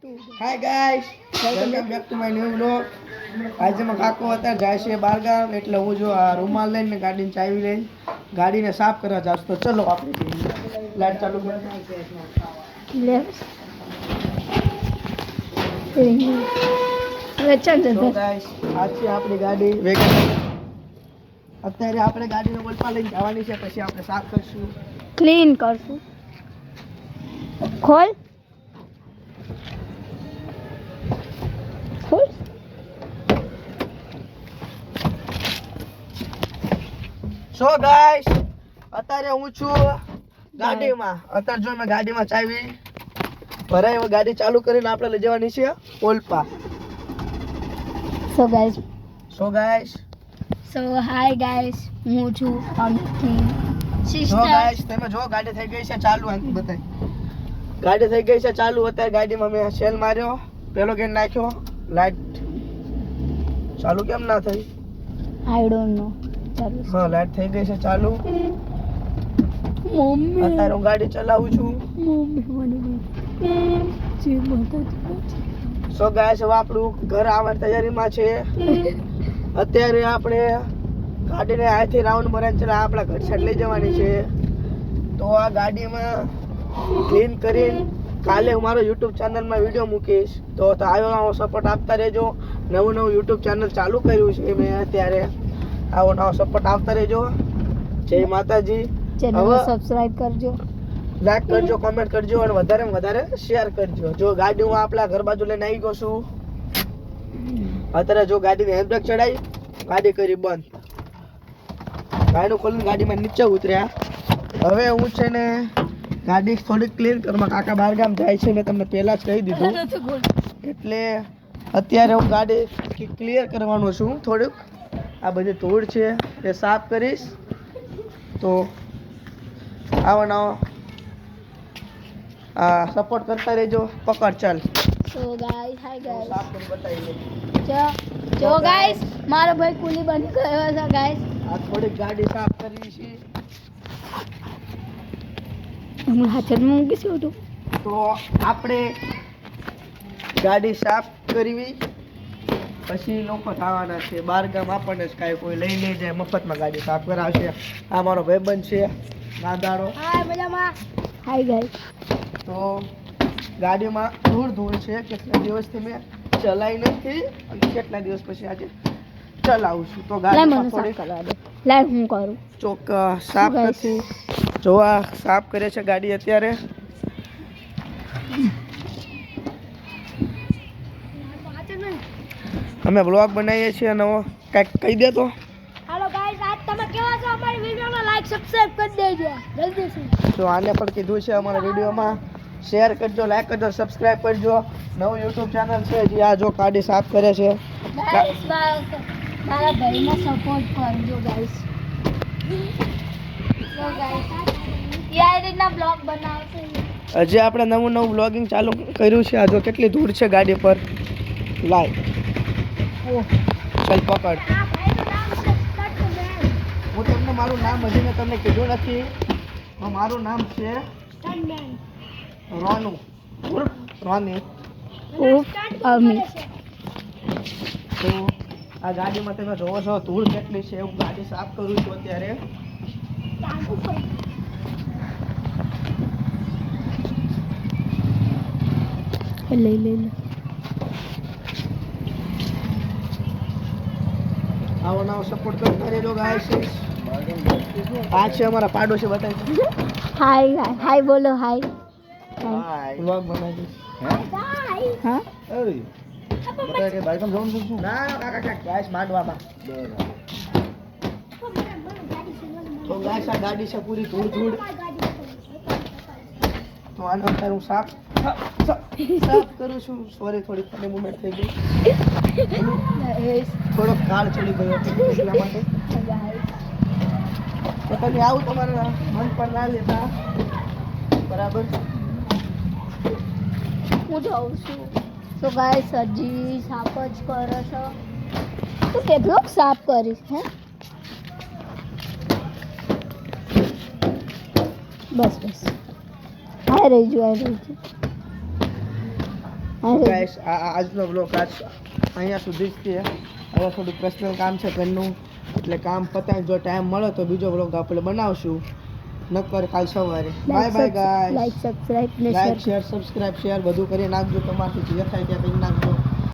Hi guys welcome back to my new vlog. आज में काको અત્યારે જાય છે બારગામ એટલે હું જો આ રૂમાલ લઈને ગાડીની ચાવી લઈને ગાડીને સાફ કરવા જાઉં તો ચલો આપણે લાઈટ ચાલુ કરો તો ગાइस आज છે આપણી ગાડી વેગન અત્યારે આપણે ગાડીનો બોલપા લઈને જવાની છે પછી આપણે સાફ કરશું ક્લીન કરશું ખોલ ખોલ સો ગાइस અત્યારે હું છું ગાડીમાં અત્યારે જો મેં ગાડીમાં ચાવી ભરાઈ ગાડી ચાલુ કરીને આપણે લઈ જવાની છે ઓલપા સો ગાઈસ સો હાય ગાઈસ હું છું અનથી જો સિસ્ટર ગાઈસ તમે જો ગાડી થઈ ગઈ છે ચાલુ આંકી બતાય ગાડી થઈ ગઈ છે ચાલુ અત્યારે ગાડીમાં મેં સેલ માર્યો પેલો ગેર નાખ્યો લાઈટ ચાલુ કેમ ના થઈ આઈ ડોન્ટ નો ચાલુ હા લાઈટ થઈ ગઈ છે ચાલુ મમ્મી અત્યારે હું ગાડી ચલાવું છું મમ્મી જે મગજ સો ગાઈસ હવે આપણું ઘર આવવાની તૈયારીમાં છે અત્યારે આપણે ગાડીને અહીંથી રાઉન્ડ મારીને ચલા આપણા ઘર સાઈડ લઈ જવાની છે તો આ ગાડીમાં ક્લીન કરીને કાલે હું મારો યુટ્યુબ ચેનલમાં વિડીયો મૂકીશ તો આવો સપોર્ટ આપતા રહેજો નવું યુટ્યુબ ચેનલ ચાલુ કર્યું છે મેં અત્યારે આવો નવો સપોર્ટ આપતા રહેજો જય માતાજી ચેનલ સબસ્ક્રાઇબ કરજો લાઈક કરજો કમેન્ટ કરજો અને વધારેમાં વધારે શેર કરજો જો ગાડી હું આપણા ઘર બાજુ લઈને આવી ગયો છું અત્યારે જો ગાડીને હેન્ડબ્રેક ચડાવી ગાડી કરી બંધ ગાડીનું ખોલીને ગાડીમાં નીચે ઉતર્યા હવે હું છે ને ગાડી થોડીક ક્લીન કરવા કાકા બહારગામ જાય છે મેં તમને પહેલા જ કહી દીધું એટલે અત્યારે હું ગાડી ક્લિયર કરવાનો છું થોડુંક આ બધી ધૂળ છે એ સાફ કરીશ તો આવો નવો સપોર્ટ કરતા રહેજો પકડ ચાલ સો ગાઈસ હાય ગાઈસ સાફ કરી બતાવી જો ગાઈસ મારો ભાઈ કુલી બની ગયો છે ગાઈસ આ થોડીક ગાડી સાફ કરી છે હું હાથમાં મૂકીશું તો તો આપણે ગાડી સાફ કરવી પછી લોકો થવાના છે બારગામ આપણને જ કાંઈ કોઈ લઈ લઈ જાય મફતમાં ગાડી સાફ કરાવશે આ મારો ભાઈબંધ છે નાદાડો હાય મજામાં હાય ગાઈસ તો ગાડીમાં ધૂળ છે કેટલા દિવસથી મેં ચલાવી નથી અને કેટલા દિવસ પછી આજે ચલાવું છું તો ગાડીમાં થોડી લાઈવ હું કરું ચોક સાફ નથી જોવા સાફ કરે છે ગાડી અત્યારે અમે બ્લોગ બનાવીએ છીએ નવો કંઈક કહી દે તો હાલો ગાઈસ આજ તમે કેવા છો અમારી વિડિયોને લાઈક સબસ્ક્રાઇબ કરી દેજો જલ્દીથી તો આને પણ કીધું છે અમારા વિડીયોમાં શેર કરજો લાઈક કરજો સબસ્ક્રાઇબ કરજો નવું યુટ્યુબ ચેનલ છે જે આ જો ગાડી સાફ કરે છે ગાઈસ મારા ભાઈને સપોર્ટ કરજો ગાઈસ સો ગાઈસ યાર રીતના બ્લોગ બનાવશે હજી આપણે નવું બ્લોગિંગ ચાલુ કર્યું છે આ જો કેટલી ધૂળ છે ગાડી પર લાય ચાલ પકડ હું તમને મારું નામ હજી મેં તમને કીધું નથી મારું નામ છે રોનુ રોની અમી તો આ ગાડીમાં તમે જોવો છો ધૂળ કેટલી છે હું ગાડી સાફ કરું છું અત્યારે લે આવો નવો સપોર્ટ કરતા રહેજો ગાઈસ આ છે અમારા પાડોશી બતાવી હાય હાય બોલો હાય વ્લોગ બનાવી હા અરે બતાય કે ભાઈ તમે જોઉં છું ના કાકા કાકા ગાઈસ માંડવામાં તો ગાઈસ આ ગાડી છે પૂરી ધૂળ તો આનો અત્યારે હું સાફ કરું છું સોરી થોડી ફની મુમેન્ટ થઈ ગઈ થોડો કાળ ચડી ગયો એટલા માટે તો તમે આવું તમારા મન પર ના લેતા બરાબર હું જાઉં છું તો ગાઈસ હજી સાફ જ કરે છે તો કેટલો સાફ કરીશ હે બસ હાય રહી જો ગાઈસ આજનો બ્લોગ અહીંયા સુધી જ છે. હવે થોડું પર્સનલ કામ છે ઘરનું, એટલે કામ પતાવી જો ટાઈમ મળે તો બીજો બ્લોગ આપણે બનાવશું, નક્કર કાલ સવારે. Bye bye guys. Like subscribe ને લાઈક શેર સબસ્ક્રાઇબ શેર બધું કરી નાખજો, તમારાથી જે થાય ત્યાં કરી નાખજો.